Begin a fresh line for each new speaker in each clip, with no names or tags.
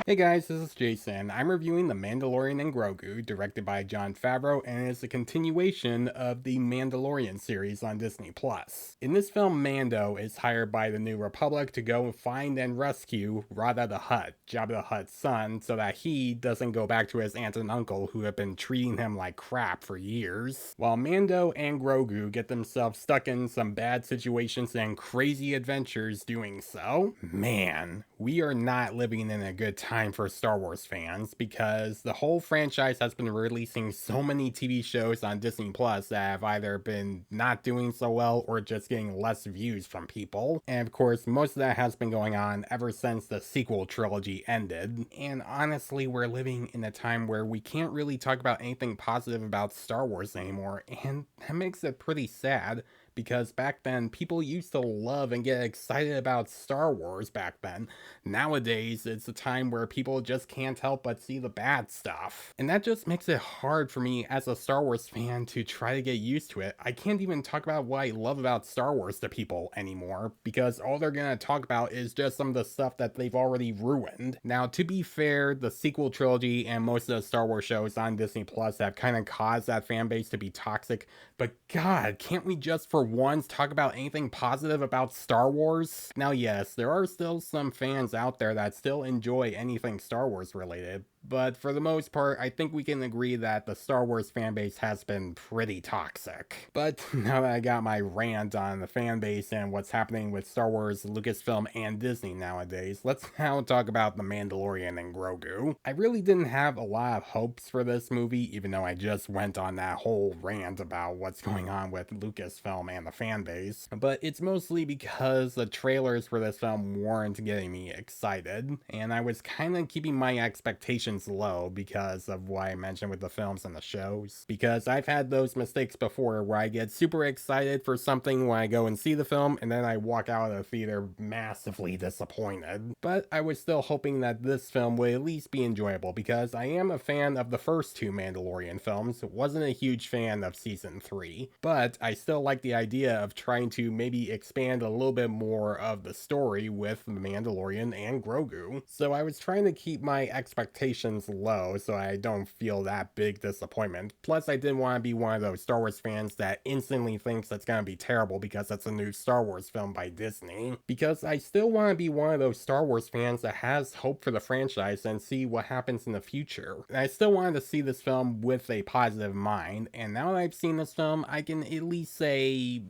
Hey guys, this is Jason. I'm reviewing The Mandalorian and Grogu, directed by Jon Faverou, and it's a continuation of the Mandalorian series on Disney Plus. In this film, Mando is hired by the New Republic to go find and rescue Jabba the Hutt, Jabba the Hutt's son, so that he doesn't go back to his aunt and uncle who have been treating him like crap for years. While Mando and Grogu get themselves stuck in some bad situations and crazy adventures doing so, man, we are not living in a good time for Star Wars fans because the whole franchise has been releasing so many TV shows on Disney Plus that have either been not doing so well or just getting less views from people. And of course, most of that has been going on ever since the sequel trilogy ended. And honestly, we're living in a time where we can't really talk about anything positive about Star Wars anymore, and that makes it pretty sad because back then people used to love and get excited about Star Wars back then. Nowadays, it's a time where people just can't help but see the bad stuff. And that just makes it hard for me as a Star Wars fan to try to get used to it. I can't even talk about what I love about Star Wars to people anymore because all they're gonna talk about is just some of the stuff that they've already ruined. Now, to be fair, the sequel trilogy and most of the Star Wars shows on Disney Plus have kind of caused that fan base to be toxic, but God, can't we just for once talk about anything positive about Star Wars? Now, yes, there are still some fans out there that still enjoy anything Star Wars related, but for the most part, I think we can agree that the Star Wars fanbase has been pretty toxic. But now that I got my rant on the fanbase and what's happening with Star Wars, Lucasfilm, and Disney nowadays, let's now talk about The Mandalorian and Grogu. I really didn't have a lot of hopes for this movie, even though I just went on that whole rant about what's going on with Lucasfilm and the fanbase, but it's mostly because the trailers for this film weren't getting me excited, and I was kind of keeping my expectations low because of what I mentioned with the films and the shows. Because I've had those mistakes before where I get super excited for something when I go and see the film and then I walk out of the theater massively disappointed. But I was still hoping that this film would at least be enjoyable because I am a fan of the first two Mandalorian films, wasn't a huge fan of season 3, but I still like the idea of trying to maybe expand a little bit more of the story with the Mandalorian and Grogu. So I was trying to keep my expectations low so I don't feel that big disappointment. Plus, I didn't want to be one of those Star Wars fans that instantly thinks that's going to be terrible because it's a new Star Wars film by Disney. Because I still want to be one of those Star Wars fans that has hope for the franchise and see what happens in the future. And I still wanted to see this film with a positive mind, and now that I've seen this film, I can at least say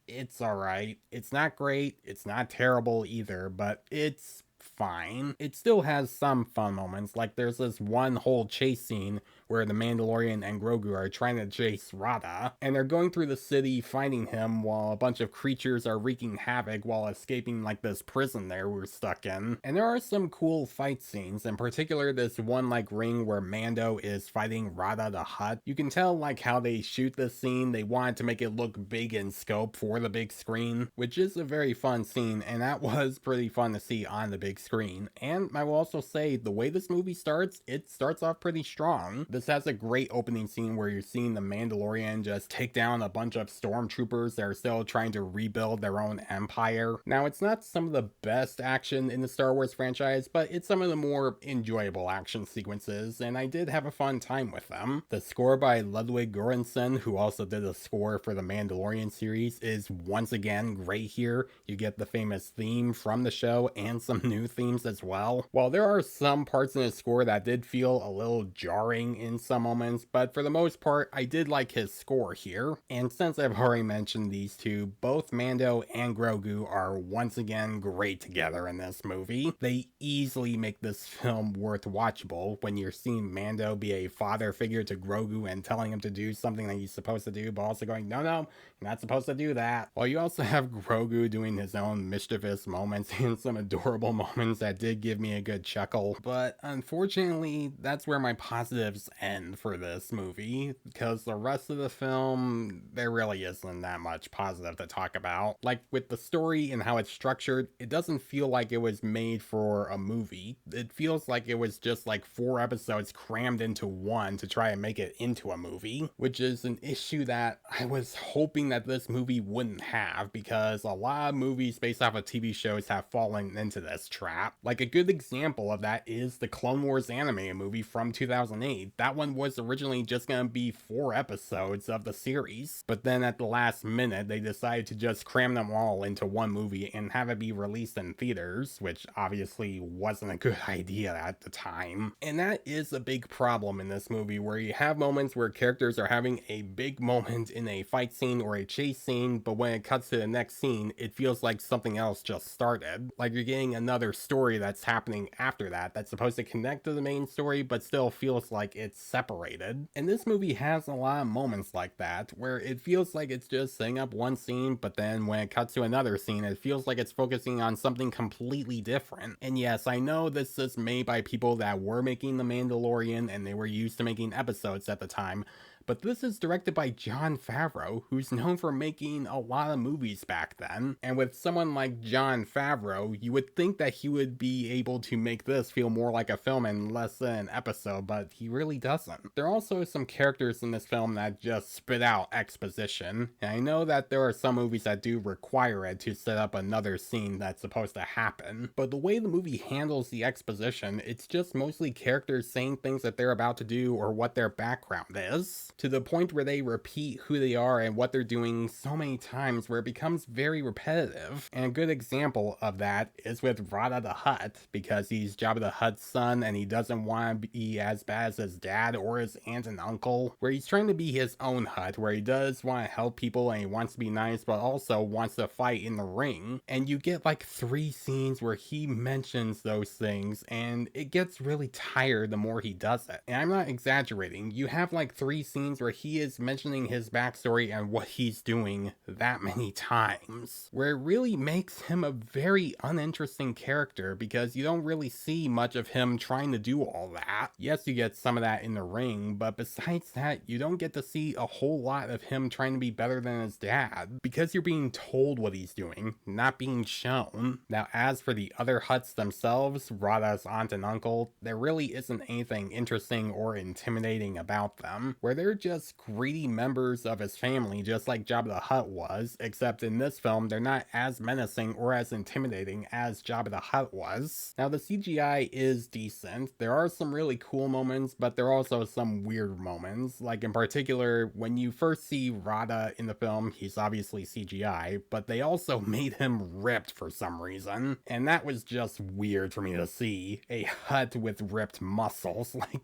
it's alright. It's not great, it's not terrible either, but it's fine. It still has some fun moments, like there's this one whole chase scene where the Mandalorian and Grogu are trying to chase Rada, and they're going through the city finding him while a bunch of creatures are wreaking havoc while escaping like this prison there we're stuck in. And there are some cool fight scenes, in particular this one like ring where Mando is fighting Rada the Hutt. You can tell like how they shoot this scene, they wanted to make it look big in scope for the big screen, which is a very fun scene, and that was pretty fun to see on the big screen. And I will also say the way this movie starts, it starts off pretty strong. This has a great opening scene where you're seeing the Mandalorian just take down a bunch of stormtroopers that are still trying to rebuild their own empire. Now, it's not some of the best action in the Star Wars franchise, but it's some of the more enjoyable action sequences, and I did have a fun time with them. The score by Ludwig Göransson, who also did the score for the Mandalorian series, is once again great here. You get the famous theme from the show and some new themes as well. While there are some parts in the score that did feel a little jarring in some moments, but for the most part, I did like his score here. And since I've already mentioned these two, both Mando and Grogu are once again great together in this movie. They easily make this film worth watchable when you're seeing Mando be a father figure to Grogu and telling him to do something that he's supposed to do, but also going, no, you're not supposed to do that. While you also have Grogu doing his own mischievous moments and some adorable moments that did give me a good chuckle. But unfortunately, that's where my positives end for this movie, because the rest of the film, there really isn't that much positive to talk about. Like with the story and how it's structured, it doesn't feel like it was made for a movie. It feels like it was just like 4 episodes crammed into one to try and make it into a movie, which is an issue that I was hoping that this movie wouldn't have, because a lot of movies based off of TV shows have fallen into this trap. trap. Like a good example of that is the Clone Wars anime movie from 2008. That one was originally just gonna be 4 episodes of the series, but then at the last minute they decided to just cram them all into one movie and have it be released in theaters, which obviously wasn't a good idea at the time. And that is a big problem in this movie, where you have moments where characters are having a big moment in a fight scene or a chase scene, but when it cuts to the next scene, it feels like something else just started. Like you're getting another story that's happening after that, that's supposed to connect to the main story, but still feels like it's separated. And this movie has a lot of moments like that, where it feels like it's just setting up one scene, but then when it cuts to another scene, it feels like it's focusing on something completely different. And yes, I know this is made by people that were making The Mandalorian and they were used to making episodes at the time, but this is directed by Jon Faverou, who's known for making a lot of movies back then. And with someone like Jon Faverou, you would think that he would be able to make this feel more like a film and less than an episode, but he really doesn't. There are also some characters in this film that just spit out exposition, and I know that there are some movies that do require it to set up another scene that's supposed to happen, but the way the movie handles the exposition, it's just mostly characters saying things that they're about to do or what their background is, to the point where they repeat who they are and what they're doing so many times where it becomes very repetitive. And a good example of that is with Jabba the Hutt, because he's Jabba the Hutt's son and he doesn't want to be as bad as his dad or his aunt and uncle, where he's trying to be his own Hutt, where he does want to help people and he wants to be nice, but also wants to fight in the ring. And you get like 3 scenes where he mentions those things, and it gets really tired the more he does it. And I'm not exaggerating, you have like 3 scenes where he is mentioning his backstory and what he's doing that many times, where it really makes him a very uninteresting character because you don't really see much of him trying to do all that. Yes, you get some of that in the ring, but besides that, you don't get to see a whole lot of him trying to be better than his dad, because you're being told what he's doing, not being shown. Now, as for the other Hutts themselves, Rada's aunt and uncle, there really isn't anything interesting or intimidating about them, where they're just greedy members of his family, just like Jabba the Hutt was, except in this film, they're not as menacing or as intimidating as Jabba the Hutt was. Now, the CGI is decent. There are some really cool moments, but there are also some weird moments. Like, in particular, when you first see Rada in the film, he's obviously CGI, but they also made him ripped for some reason. And that was just weird for me to see. A Hutt with ripped muscles. Like,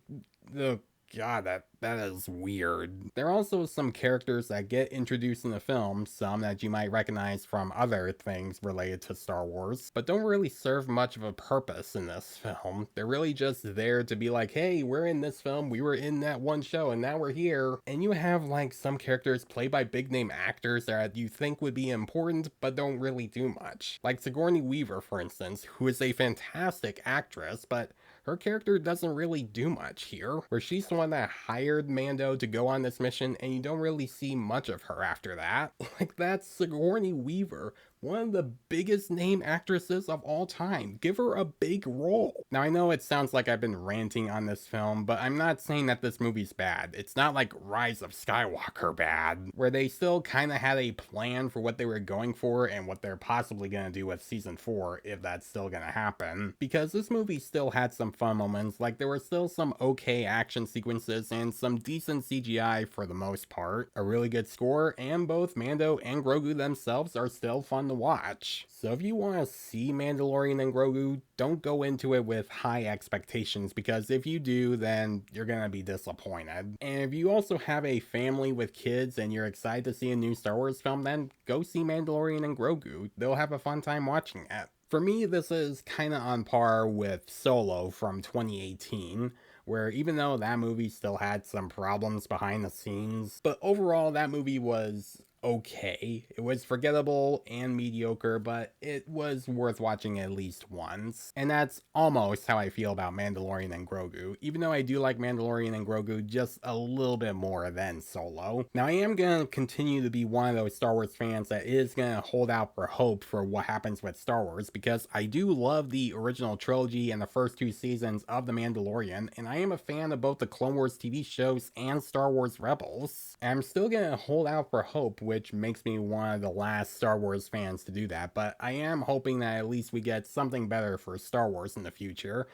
the God, that is weird. There are also some characters that get introduced in the film, some that you might recognize from other things related to Star Wars, but don't really serve much of a purpose in this film. They're really just there to be like, hey, we're in this film, we were in that one show, and now we're here. And you have like some characters played by big name actors that you think would be important, but don't really do much. Like Sigourney Weaver, for instance, who is a fantastic actress, but her character doesn't really do much here, where she's the one that hired Mando to go on this mission and you don't really see much of her after that. Like, that's Sigourney Weaver, one of the biggest name actresses of all time. Give her a big role. Now, I know it sounds like I've been ranting on this film, but I'm not saying that this movie's bad. It's not like Rise of Skywalker bad, where they still kind of had a plan for what they were going for and what they're possibly going to do with season 4, if that's still going to happen. Because this movie still had some fun moments, like there were still some okay action sequences and some decent CGI for the most part, a really good score, and both Mando and Grogu themselves are still fun to watch. So if you want to see Mandalorian and Grogu, don't go into it with high expectations, because if you do, then you're gonna be disappointed. And if you also have a family with kids and you're excited to see a new Star Wars film, then go see Mandalorian and Grogu. They'll have a fun time watching it. For me, this is kind of on par with Solo from 2018, where even though that movie still had some problems behind the scenes, but overall that movie was okay. It was forgettable and mediocre, but it was worth watching at least once. And that's almost how I feel about Mandalorian and Grogu, even though I do like Mandalorian and Grogu just a little bit more than Solo. Now, I am going to continue to be one of those Star Wars fans that is going to hold out for hope for what happens with Star Wars, because I do love the original trilogy and the first 2 seasons of The Mandalorian, and I am a fan of both the Clone Wars TV shows and Star Wars Rebels. And I'm still going to hold out for hope which makes me one of the last Star Wars fans to do that, but I am hoping that at least we get something better for Star Wars in the future.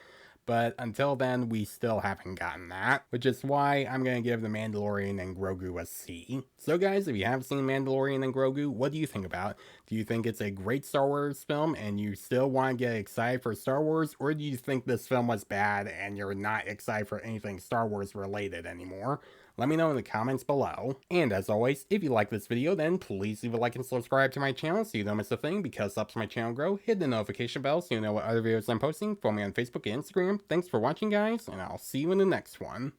But until then, we still haven't gotten that, which is why I'm going to give The Mandalorian and Grogu a C. So guys, if you have seen Mandalorian and Grogu, what do you think about it? Do you think it's a great Star Wars film and you still want to get excited for Star Wars, or do you think this film was bad and you're not excited for anything Star Wars related anymore? Let me know in the comments below. And as always, if you like this video, then please leave a like and subscribe to my channel so you don't miss a thing, because it helps my channel grow. Hit the notification bell so you know what other videos I'm posting. Follow me on Facebook and Instagram. Thanks for watching, guys, and I'll see you in the next one.